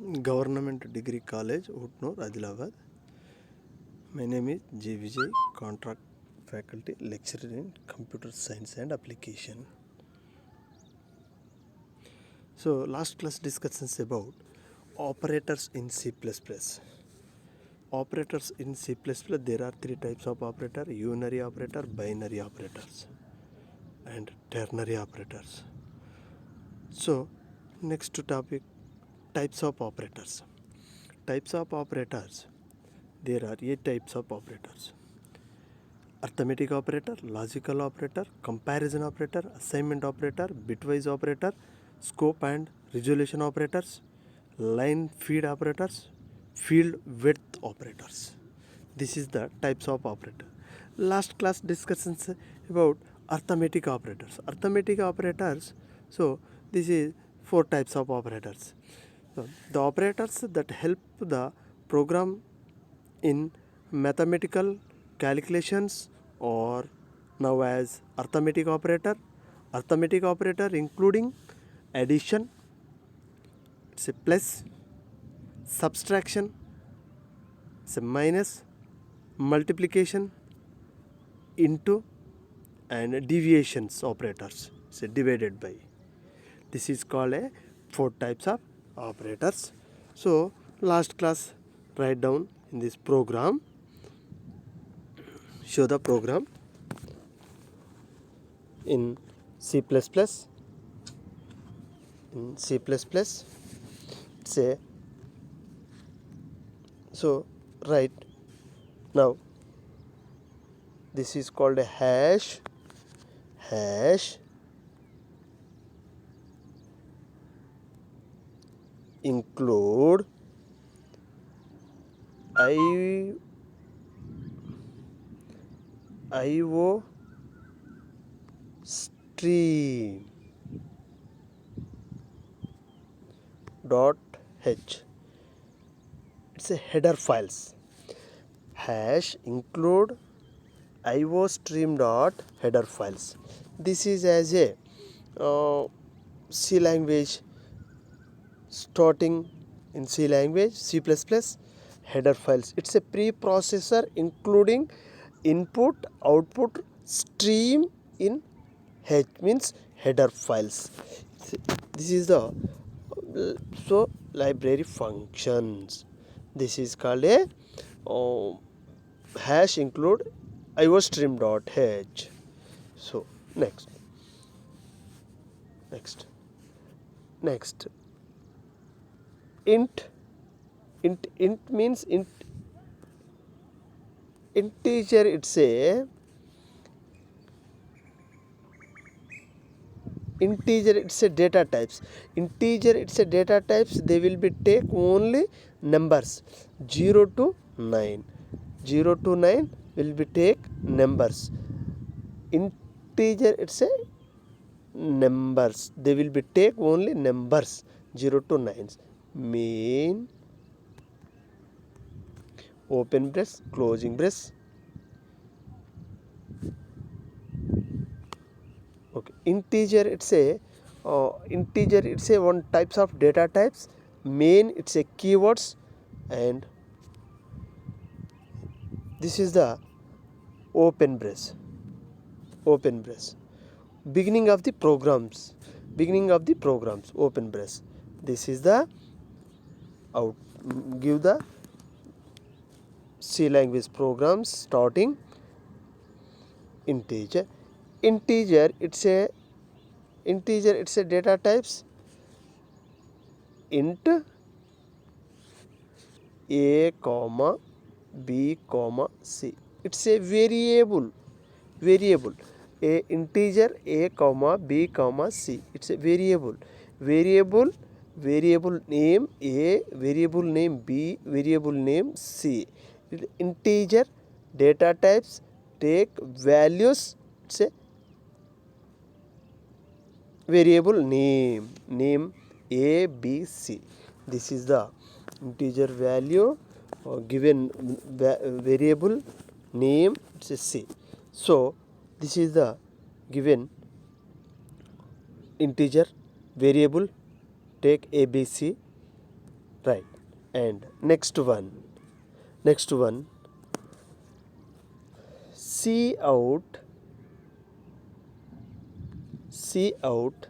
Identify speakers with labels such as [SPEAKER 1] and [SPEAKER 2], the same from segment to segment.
[SPEAKER 1] Government Degree College, Utnur, Adilabad. My name is J. Vijay, Contract Faculty, Lecturer in Computer Science and Application. So, last class discussions about operators in C++. Operators in C++, there are three types of operator: unary operator, binary operators, and ternary operators. So, next topic, types of operators. Types of operators. There are 8 types of operators: arithmetic operator, logical operator, comparison operator, assignment operator, bitwise operator, scope and resolution operators, line feed operators, field width operators. This is the types of operator. Last class discussions about arithmetic operators. Arithmetic operators, so this is 4 types of operators. So, the operators that help the program in mathematical calculations or now as arithmetic operator. Arithmetic operator including addition, it's a plus, subtraction, it's a minus, multiplication, into, and deviations operators, it's a divided by. This is called a 4 types of operators. So last class write down in this program, show the program in C++. In C++, say, so write now. This is called a hash include IO stream dot h. It's a header files. Hash include IO stream dot header files. This is as a C language, starting in C language, C++, header files. It's a preprocessor including input, output, stream in H, means header files. This is the so library functions. This is called a hash include iostream.h. So next int means integer. It's a integer, it's a data types. Integer, it's a data types. They will be take only numbers 0 to 9. 0 to 9 will be take numbers. Integer, it's a numbers. They will be take only numbers 0 to 9. Main, open brace, closing brace. Okay, integer, it's a one types of data types. Main, it's a keywords, and this is the open brace. Beginning of the programs, open brace. This is the out. Give the C language programs starting integer. It's a data types. Int a comma b comma c. It's a variable. A integer a comma b comma c. It's a variable name a, variable name b, variable name c. Integer data types take values. It's a variable name a, b, c. This is the integer value given variable name, it's a c. So this is the given integer variable, take a, b, c. right. And next one, see out, see out,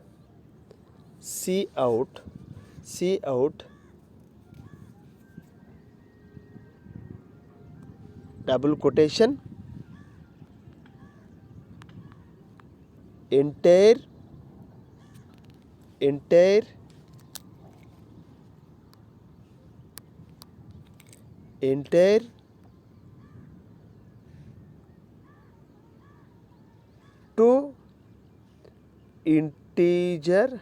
[SPEAKER 1] see out, see out, double quotation, entire, entire, entire, to integer,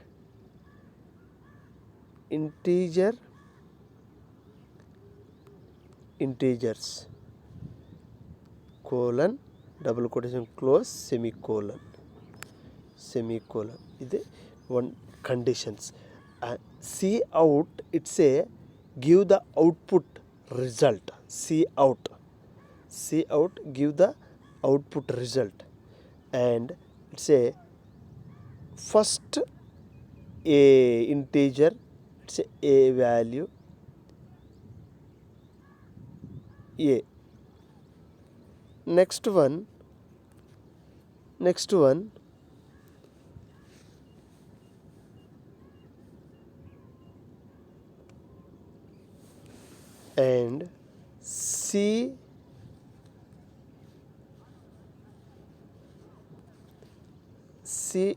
[SPEAKER 1] integer, integers, colon, double quotation close, semicolon, semicolon. This one conditions. See out, it's a give the output result. See out, see out, give the output result, and it's a first a integer, it's a value a. Next one, next one, and C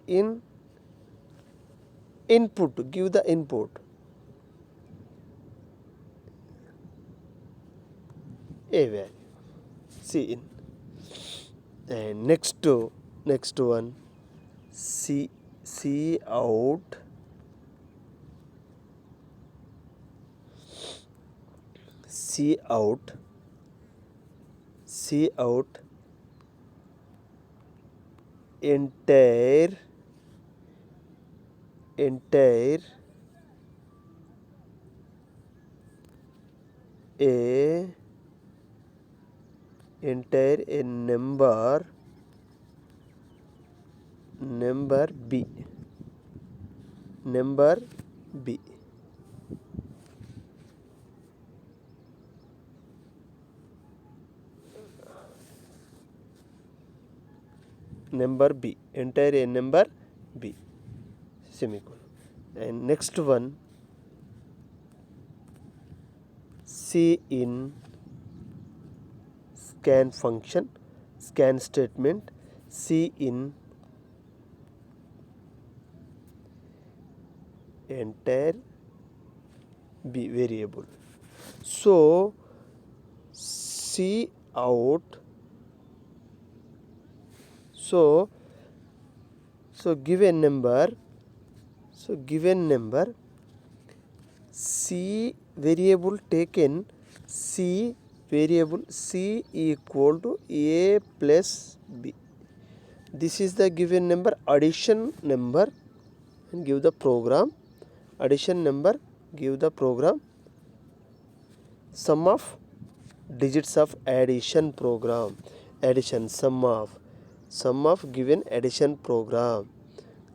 [SPEAKER 1] in input, give the input, a value, C in. And next one, C out, C out, C out, entire, entire, a, entire a number, number B, number B. Number B, entire a number B, semicolon. And next one, C in scan function, scan statement, C in entire B variable. So C out, so given number, so given number, C variable taken, C variable C equal to A plus B. This is the given number, addition number, and give the program, addition number, give the program, sum of digits of addition program, addition, sum of given addition program.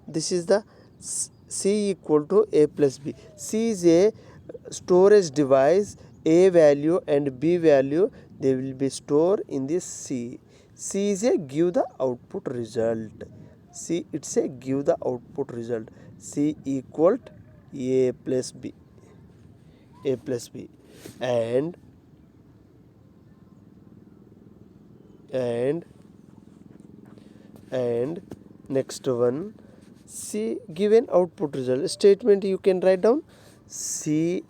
[SPEAKER 1] This is the C equal to A plus B. C is a storage device, A value and B value, they will be stored in this C. C is a give the output result. C, it's a give the output result. C equal to A plus B, A plus B. And next one, C given output result statement, you can write down C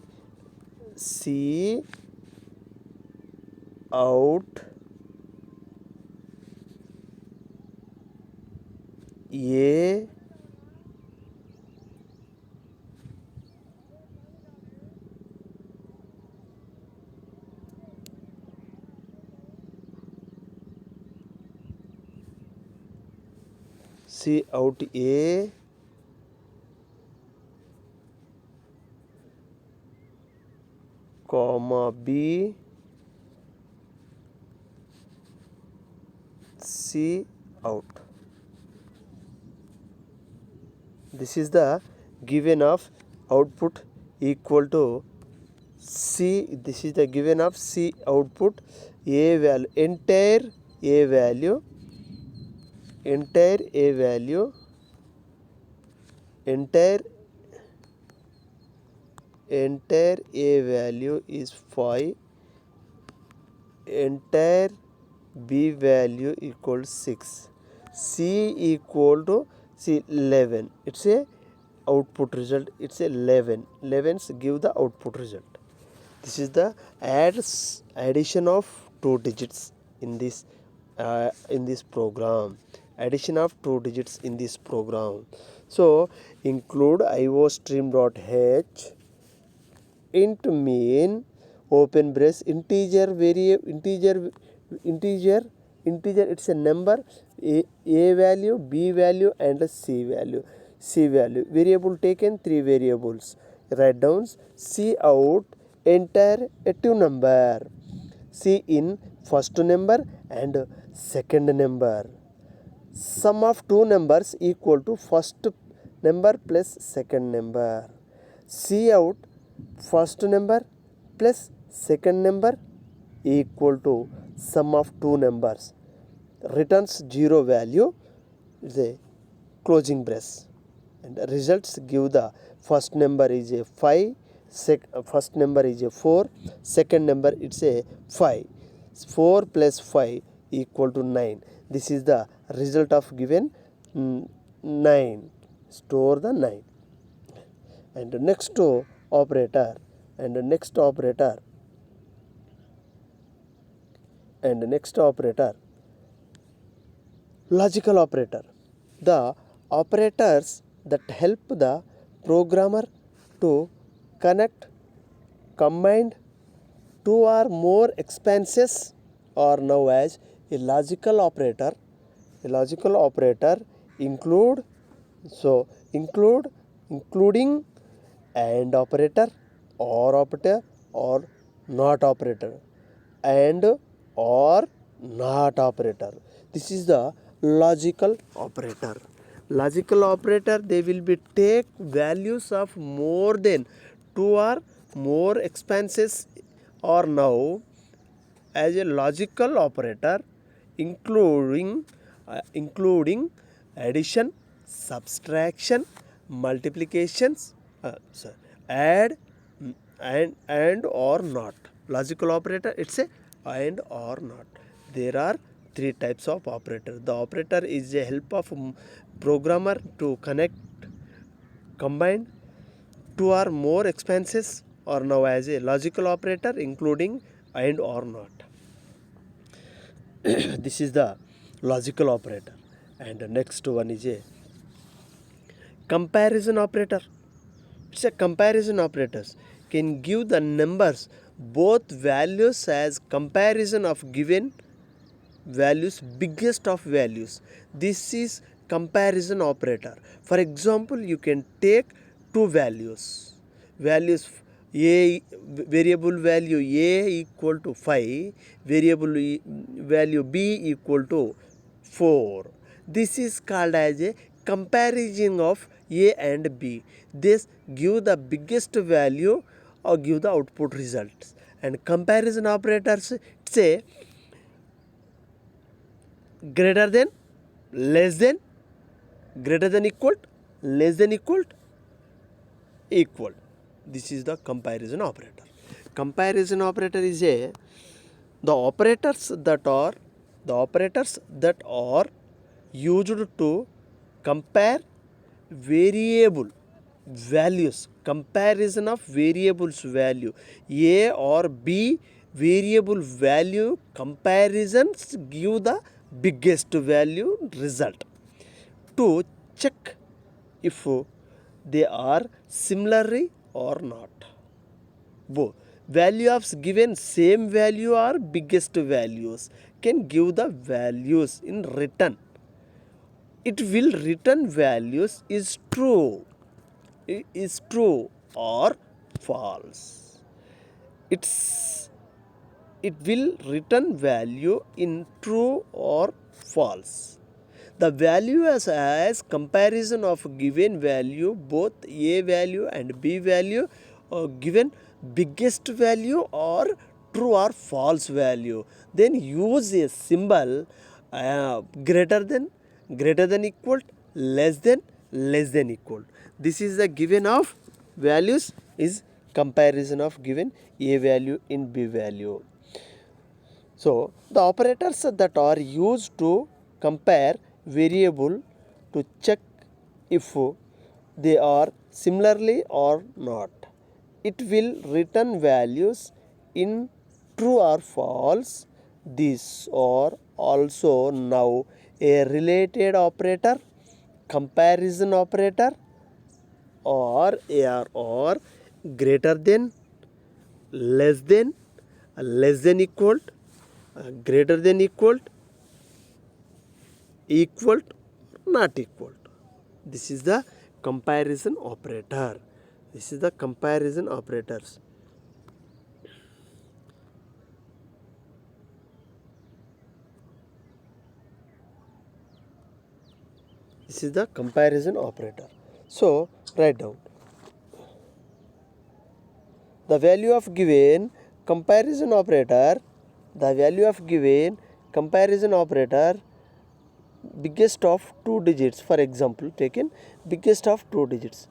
[SPEAKER 1] out A C out A comma B C out. This is the given of output equal to C, this is the given of C output, A value, entire A value, entire A value, entire A value is 5, entire B value equals 6, C equal to C 11. It's a output result. It's a 11. 11s give the output result. This is the addition of two digits in this program. Addition of two digits in this program. So include iostream.h int main open brace integer integer it's a number, a value, b value and c value. Variable taken 3 variables. Write down C out enter a 2 number, C in first number and second number. Sum of two numbers equal to first number plus second number. C out first number plus second number equal to sum of two numbers. Returns 0 value is a closing brace. And the results give the first number is a 5, first number is a 4, second number it's a 5. 4 plus 5 equal to 9. This is the result of given 9. Store the 9. And the next operator, and the next operator, and the next operator, logical operator. The operators that help the programmer to connect, combine two or more expenses are known as a logical operator. A logical operator including and operator, or not operator, and or not operator. This is the logical operator. Logical operator, they will be take values of more than two or more expenses or now as a logical operator, including addition, subtraction, multiplications, add, and or not. Logical operator, it's a and or not. There are three types of operator. The operator is a help of programmer to connect, combine two or more expenses or now as a logical operator including and or not. This is the logical operator. And the next one is a comparison operator. It's a comparison operators can give the numbers both values as comparison of given values, biggest of values. This is comparison operator. For example, you can take two values a, variable value a equal to 5, variable value b equal to 4. This is called as a comparison of a and b. This give the biggest value or give the output results. And comparison operators say greater than, less than, greater than equal, less than equal, equal. This is the comparison operator. Comparison operator is the operators that are used to compare variable values. Comparison of variables value a or b variable value comparisons give the biggest value result to check if they are similarly or not. Both value of given same value or biggest values can give the values in return. It will return values is true or false. It will return value in true or false. The value as comparison of given value, both a value and b value given biggest value or true or false value. Then use a symbol greater than equal, less than equal. This is the given of values is comparison of given a value in b value. So the operators that are used to compare variable to check if they are similarly or not. It will return values in true or false. These are also now a related operator, comparison operator, or AR, or greater than, less than equal, greater than equal, equal, not equal. This is the comparison operator. This is the comparison operators. This is the comparison operator. So write down the value of given comparison operator. The value of given comparison operator biggest of two digits. For example, taken biggest of two digits.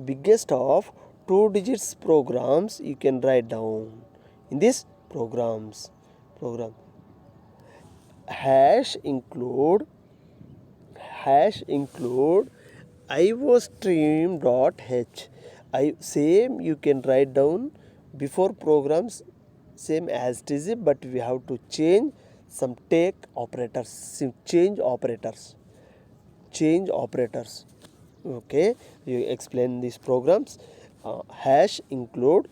[SPEAKER 1] Biggest of two digits programs you can write down in this program hash include iostream.h. Same you can write down before programs same as it is, but we have to change some change operators. Okay, you explain these programs. Hash include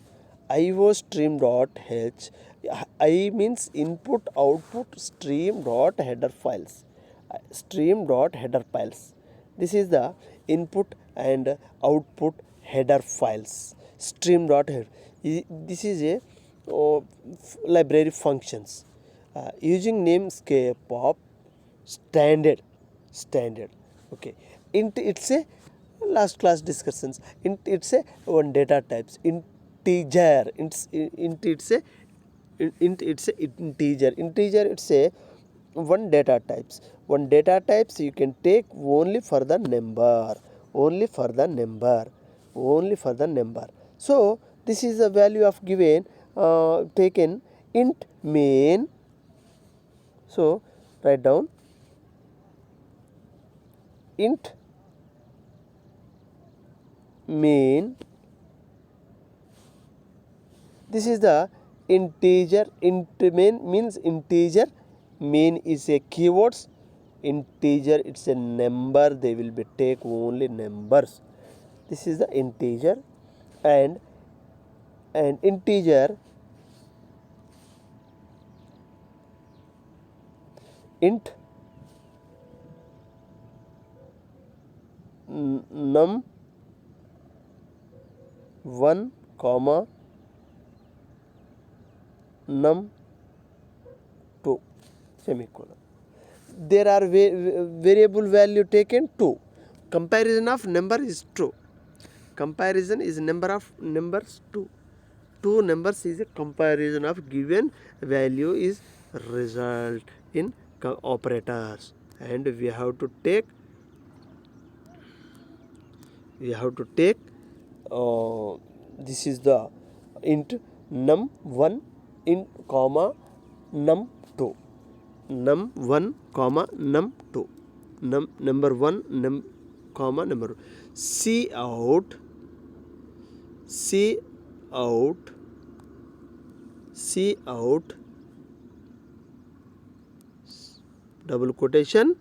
[SPEAKER 1] iostream.h. I means input output stream dot header files. This is the input and output header files. Stream dot header. This is a library functions using namescape of standard. Okay, int it's a last class discussions. Int it's a one data types. Integer it's a integer it's a one data types you can take only for the number. So this is the value of given taken int main. So write down int main. This is the integer. Int main means integer. Main is a keywords. Integer it's a number. They will be take only numbers. This is the integer, and integer int num 1 comma num 2 semicolon. There are variable value taken 2. Comparison of number is true. Comparison is number of numbers 2. Two numbers is a comparison of given value is result in operators, and we have to take this is the int num 1 in comma num 2. Num 1 comma num 2. Number 1 comma number 2. C out double quotation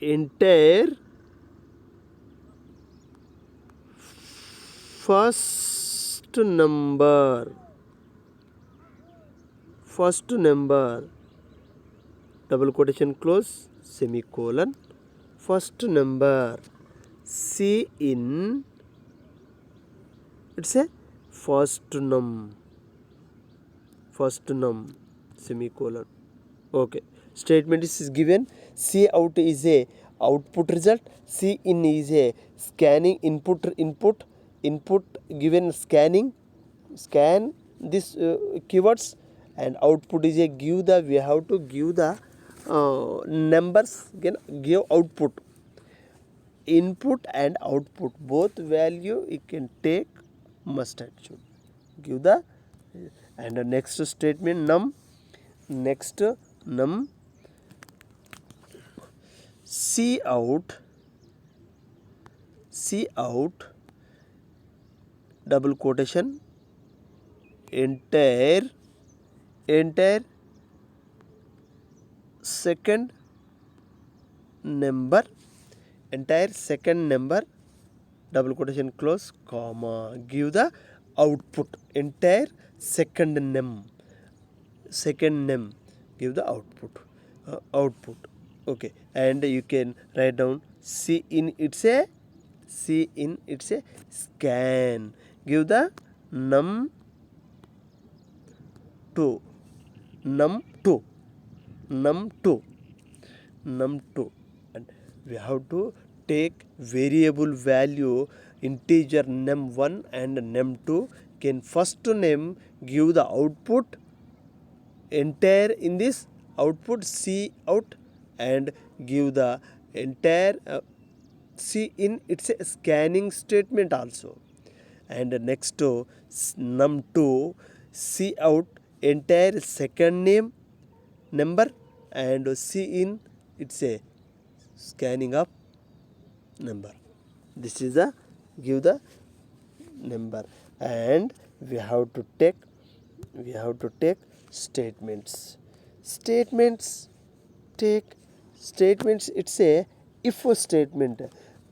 [SPEAKER 1] enter first number double quotation close semicolon first number. C in it's a first num semicolon. Okay, statement is given. C out is a output result. Cin is a scanning input given scan this keywords, and output is a give the, we have to give the numbers, again give output, input and output both value you can take, must and should give the. And the next statement num see out double quotation entire second number, double quotation close, comma, give the output, entire second num, give the output. Okay, and you can write down Cin, it's a scan, give the num 2 and we have to take variable value integer num1 and num2, can first name give the output entire in this output C out, and give the entire Cin, it's a scanning statement also. And next to num2 C out entire second name number, and Cin, it's a scanning of number. This is the give the number. And we have to take statements. It's a if statement,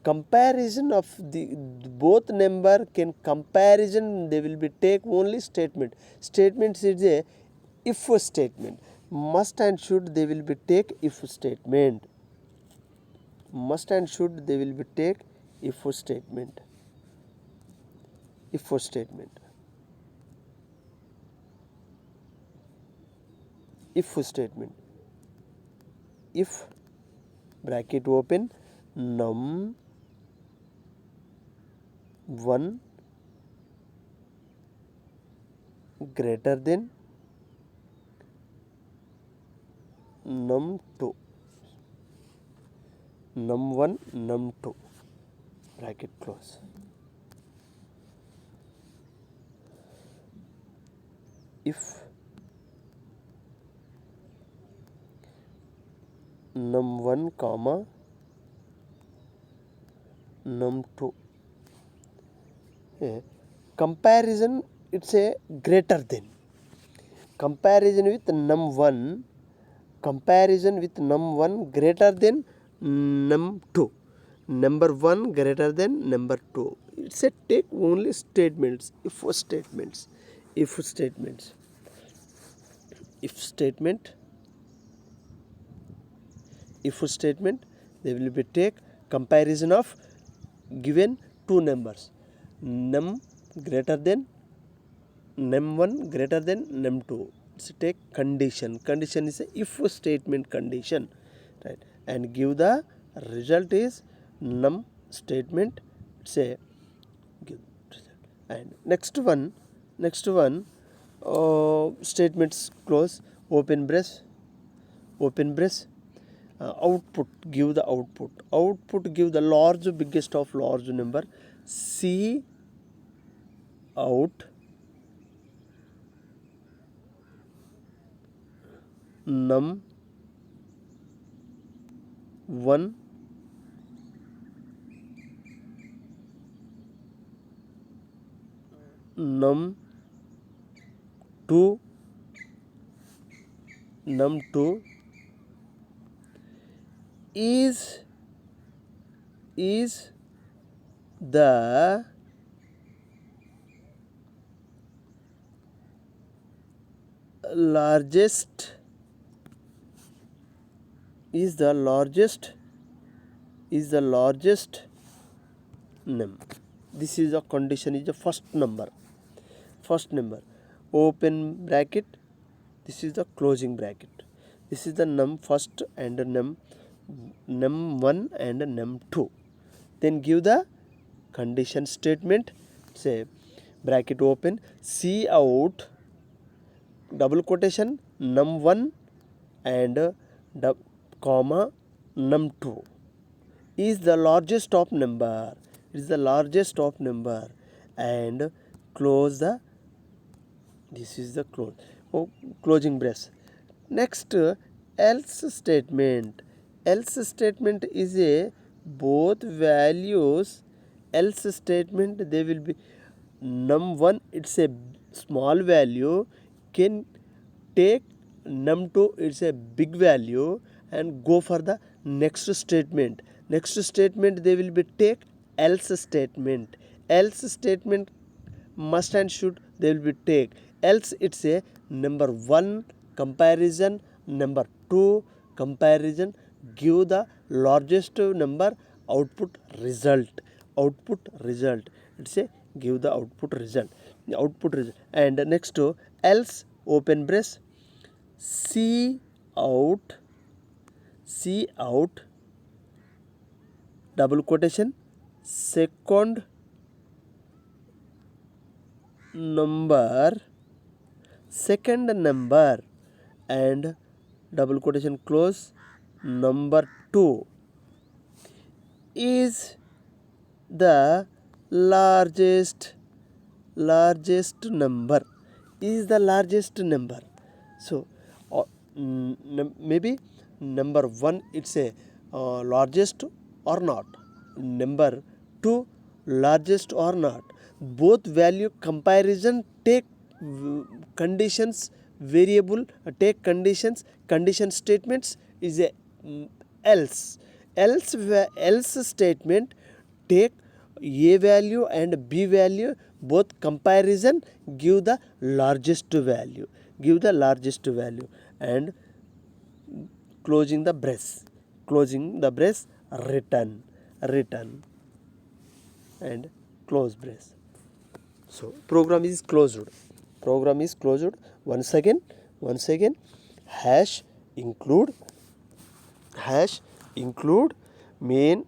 [SPEAKER 1] comparison of the both number, can comparison, they will be take only statement is a if statement, must and should they will be take if statement, they will be take if statement. If bracket open num 1 greater than num 2, num 1 num 2 bracket close. If num 1 comma num 2, comparison, it's a greater than, comparison with num 1 greater than num 2, number 1 greater than number 2, it's a take only statements, if statement, they will be take comparison of given two numbers, num greater than num 1 greater than num 2, it's a take condition is a if statement condition, right, and give the result is num statement, it's a give result. And next one statements close, open brace, output, give the output give the large, biggest of large number, C out num 1 num 2 is the largest num. This is a condition, is the first number, open bracket, this is the closing bracket, this is the num first and num num1 and num2. Then give the condition statement. Say bracket open, C out double quotation num1 and comma num2 is the largest of number. It is the largest of number, and close the, this is the closing brace. Next, else statement. Else statement is a both values. Else statement, they will be num1, it's a small value, can take num2, it's a big value, and go for the next statement. Next statement they will be take else statement. Else statement must and should they will be take. Else it's a number 1 comparison, number 2 comparison, give the largest number, output result. Output result, it's a give the output result. And next to else open brace, C out double quotation second number and double quotation close number 2 is the largest number, is the largest number. So maybe number 1 it's a largest or not, number 2 largest or not, both value comparison, take conditions variable, take conditions, condition statements is a else statement, take a value and b value, both comparison, give the largest value, and closing the brace, return and close brace. So program is closed. Once again hash include main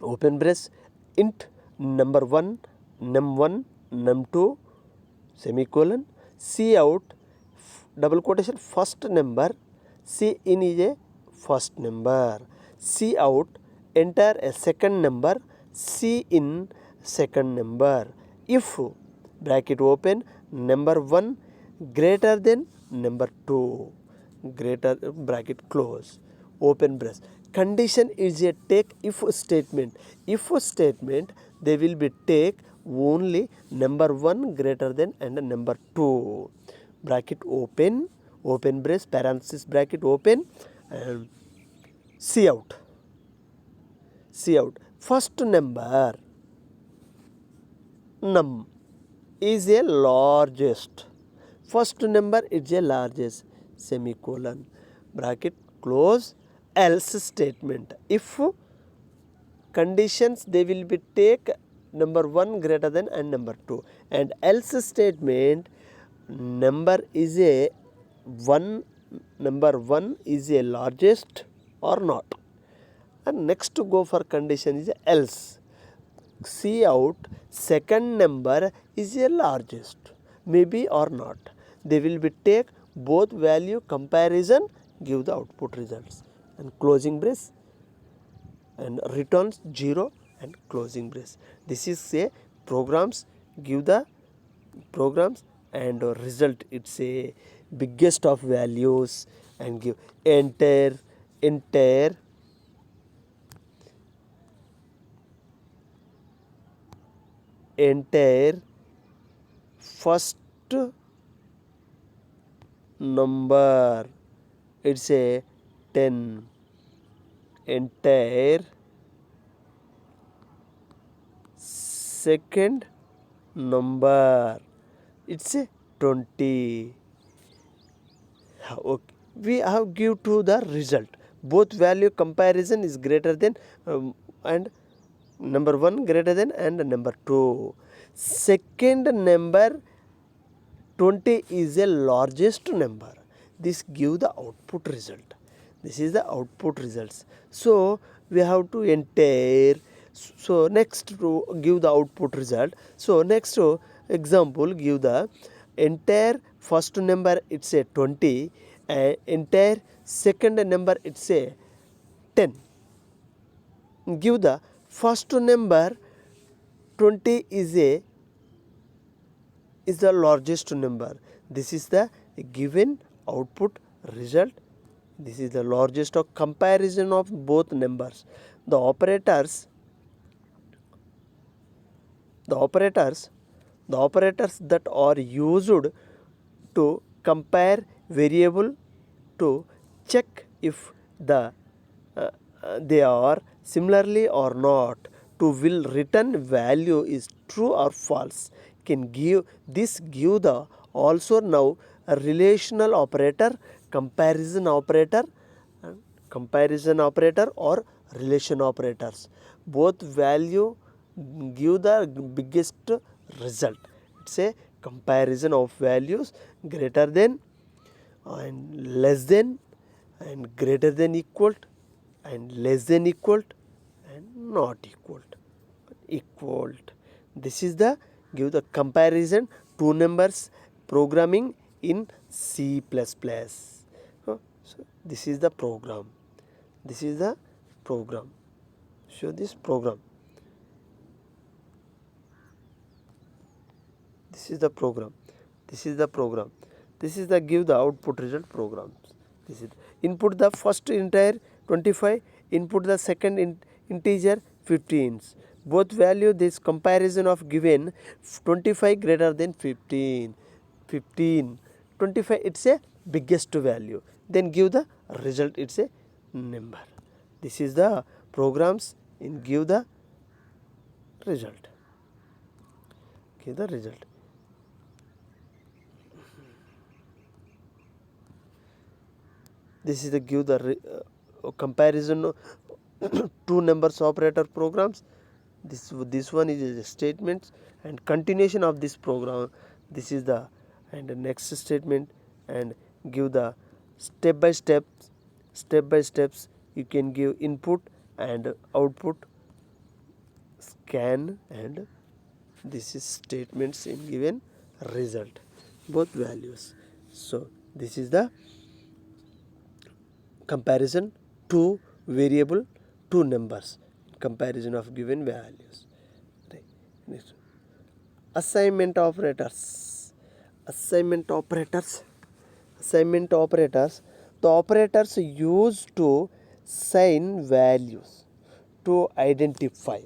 [SPEAKER 1] open brace int number1 num1 num2 semicolon, C out double quotation first number, C in is a first number, C out enter a second number, C in second number. If bracket open number 1 greater than number 2, bracket close, open brace. Condition is a take if statement. If statement they will be take only number 1 greater than and number 2. Bracket open brace, parenthesis bracket open, and C out. First number num is a largest. First number is a largest, semicolon, bracket close. Else statement. If conditions they will be take number 1 greater than and number 2, and else statement number 1 is a largest or not, and next to go for condition is else. See out second number is a largest, maybe or not, they will be take both value comparison, give the output results, and closing brace, and returns 0 and closing brace. This is a programs, give the programs and result, it's a biggest of values, and give enter first number, it's a 10, enter second number, it's a 20. Okay, we have give to the result, both value comparison is greater than and number 1 greater than and number 2. Second number 20 is a largest number, this give the output result. This is the output results. So we have to enter. So next to give the output result. So next to example, give the entire first number, it's a 20, and entire second number, it's a 10. Give the first number 20 is the largest number. This is the given output result. This is the largest of comparison of both numbers. The operators that are used to compare variable to check if they are similarly or not, to will return value is true or false, can give the also now a relational operator, comparison operator or relation operators. Both value give the biggest result. It's a comparison of values greater than and less than and greater than equal and less than equal and not equal. This is the give the comparison two numbers programming in C++. So this is the program. Show this program. This is the program. This is the give the output result programs. This is input the first entire 25, input the second integer 15. Both value this comparison of given 25 greater than 15. 25 it's a biggest value. Then give the result, it's a number. This is the programs in give the result. Give the result. This is the give the comparison two numbers operator programs. This one is a statement and continuation of this program. This is the and the next statement, and give the step by steps. You can give input and output, scan, and this is statements in given result, both values. So this is the comparison two variable, two numbers, comparison of given values. Right. Next, assignment operators. The operators used to assign values to identify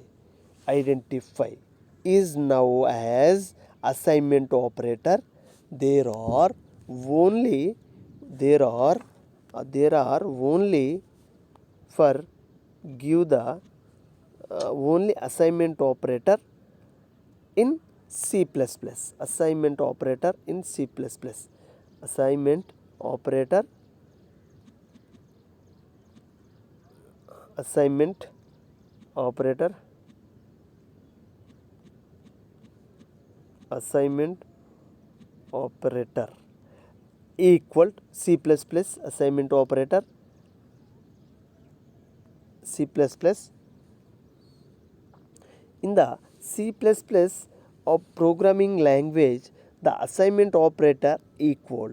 [SPEAKER 1] is now as assignment operator. There are only for give the only assignment operator in C++. Assignment operator in C++. Assignment operator equal C++ assignment operator in the C++ of programming language. The assignment operator equal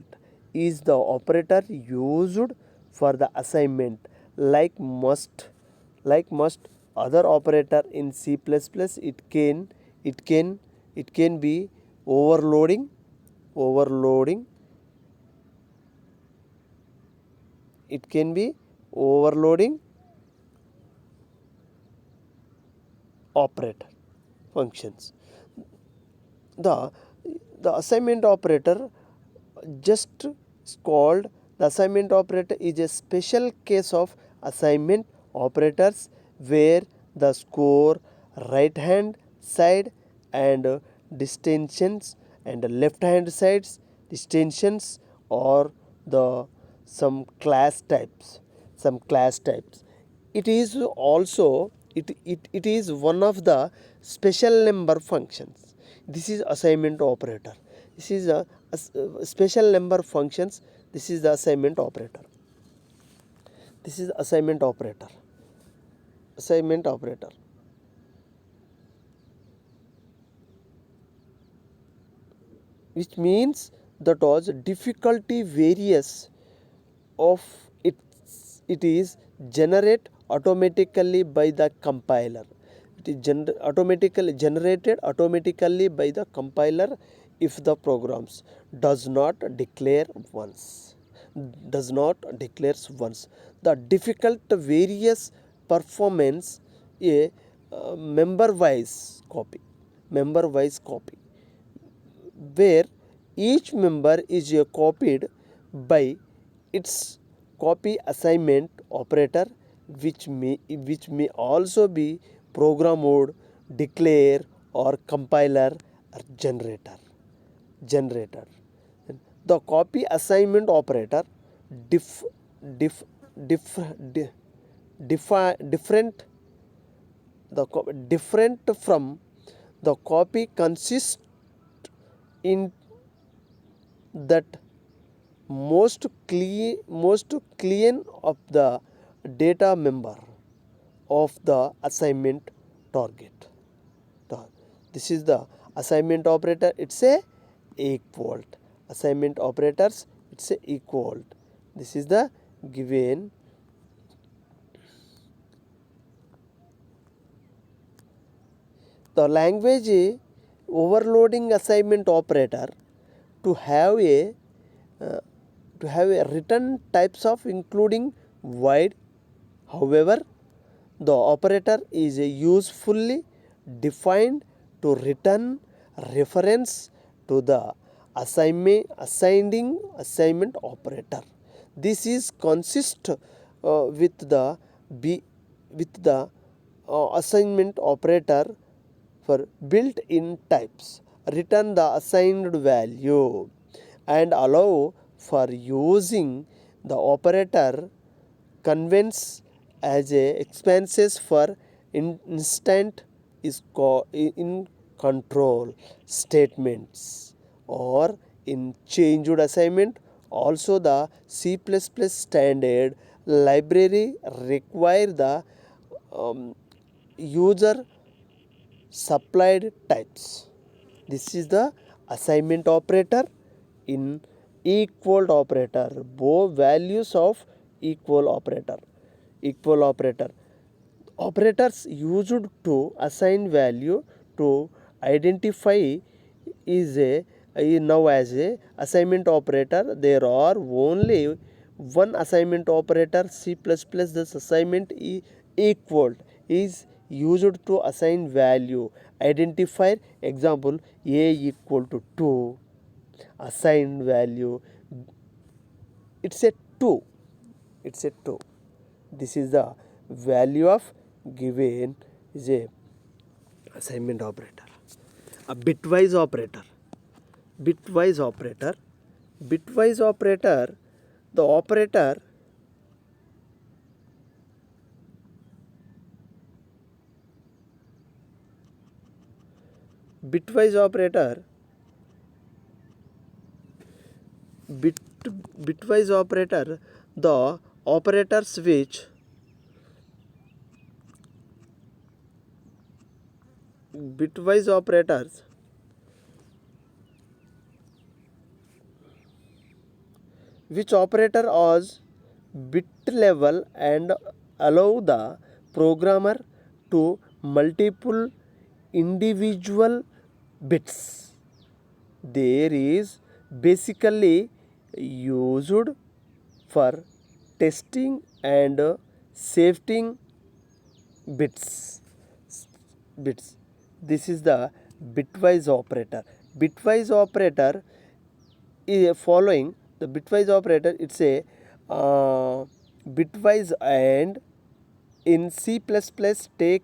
[SPEAKER 1] is the operator used for the assignment, like must other operator in C++. It can be overloading it can be overloading operator functions. The assignment operator just called the assignment operator is a special case of assignment operators where the score, right hand side and distensions and left hand sides distensions or the some class types. It is also it is one of the special number functions. This is assignment operator. This is a special number functions. This is the assignment operator. This is assignment operator. Assignment operator. Which means that was difficulty varies of it is generate automatically by the compiler. It is automatically generated automatically by the compiler if the programs does not declare once. The difficult various performance a member wise copy where each member is copied by its copy assignment operator, which may also be program mode, declare, or compiler or generator. The copy assignment operator dif, dif, dif, di- different different from the copy consists in that most clean of the data member of the assignment target. This is the assignment operator. It's a equal. Assignment operators. It's a equal. This is the given. The language overloading assignment operator to have a written types of including void. However, the operator is usefully defined to return reference to the assignment operator. This is consist with the assignment operator for built-in types. Return the assigned value and allow for using the operator conveys as a expenses for instant is in control statements or in changed assignment. Also the C++ standard library require the user supplied types. This is the assignment operator in equal operator, both values of equal operator. Operators used to assign value to identify is now as a assignment operator. There are only one assignment operator. C++ this assignment equal is used to assign value identifier. Example, a equal to 2, assigned value it's a 2. This is the value of given is a assignment operator. A bitwise operator the operator bitwise operator bitwise operator the operators which bitwise operators which operator as bit level and allow the programmer to multiple individual bits. There is basically used for testing and safety bits. This is the bitwise operator. Bitwise operator is following the bitwise operator. It's a bitwise and in C++ take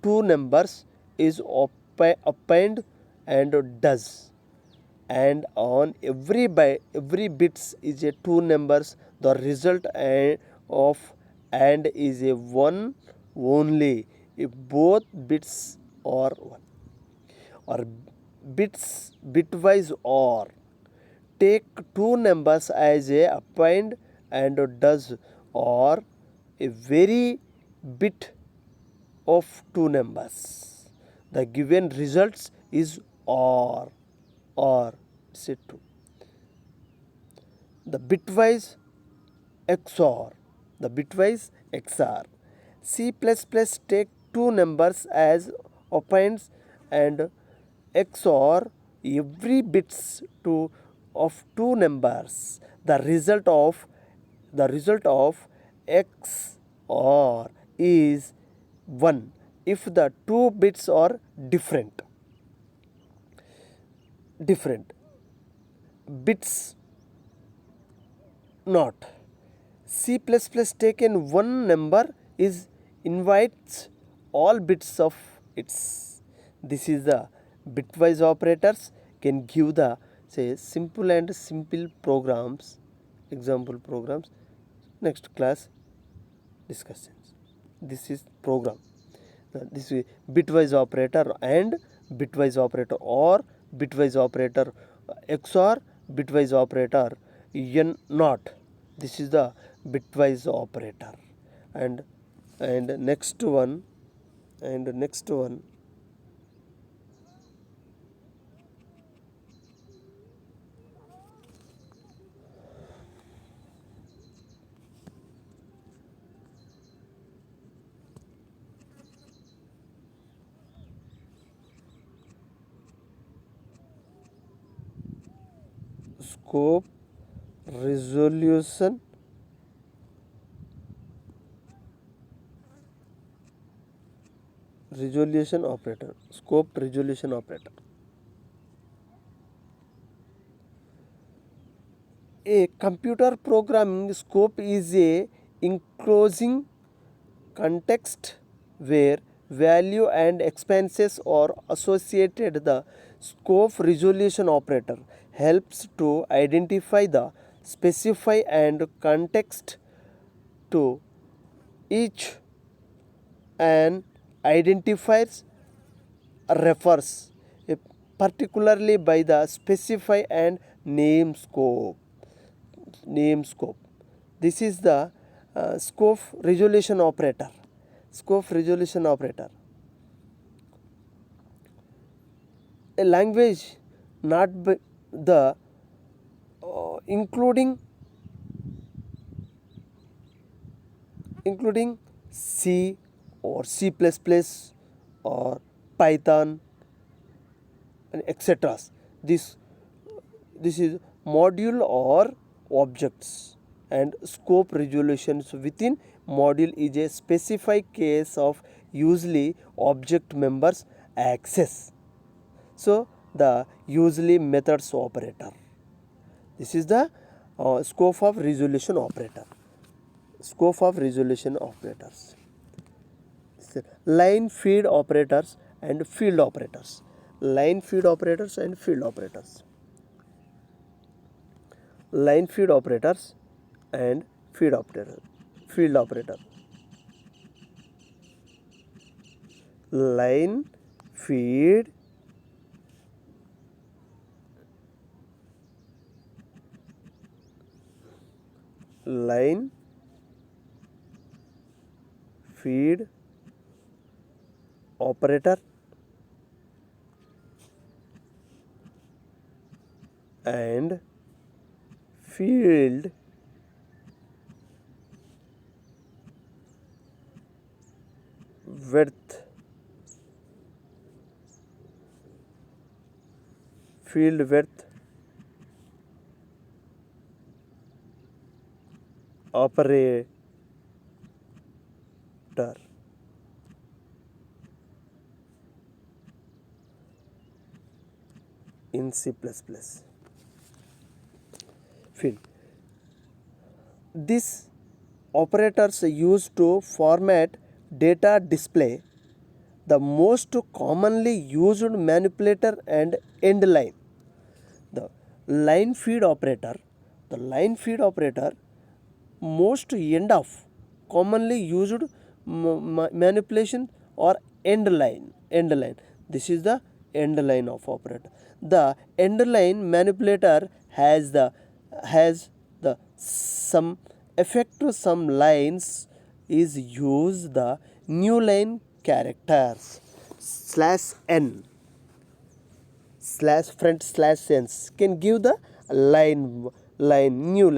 [SPEAKER 1] two numbers is append and does, and on every bits is a two numbers. The result of and is a one only if both bits are one. Or bitwise or take two numbers as a append and does or a very bit of two numbers. The given results is or say 2. The bitwise XOR. The bitwise XOR. C++ take two numbers as operands and XOR every bits of two numbers. The result of XOR is 1 if the two bits are different bits not. C++ taken one number is invites all bits of its. This is the bitwise operators can give the say simple programs, example programs. Next class discussions. This is program. This is bitwise operator and bitwise operator or bitwise operator XOR bitwise operator n not. This is the bitwise operator. And next one scope resolution operator. Scope resolution operator. A computer programming scope is a enclosing context where value and expenses are associated. The scope resolution operator helps to identify the specify and context to each and identifiers refers particularly by the specify and name scope. This is the scope resolution operator. A language not the including C or C++ or Python and etc. This is module or objects, and scope resolutions within module is a specified case of usually object members access. So the usually methods operator. This is the scope of resolution operator. Line feed operators and field operators. Line feed operators and field operators. Line feed operators and field operator. Line feed operator and field width operator in C++. Field. These operators used to format data display. The most commonly used manipulator and end line. The line feed operator most end of commonly used manipulation or end line. This is the end line of operator. The end line manipulator has the some effect to some lines is use the new line characters /n /n can give the new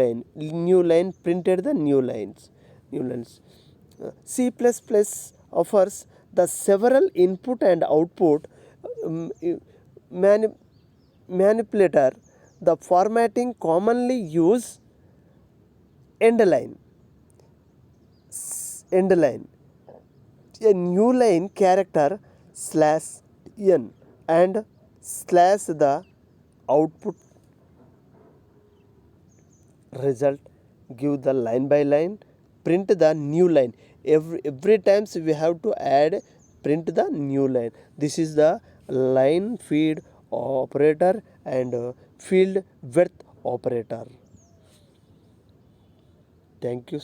[SPEAKER 1] line printed the new lines. C++ offers the several input and output manipulator. The formatting commonly use end line, a new line character /n and slash the output result, give the line by line, print the new line. Every times we have to add print the new line. This is the line feed operator and field width operator. Thank you.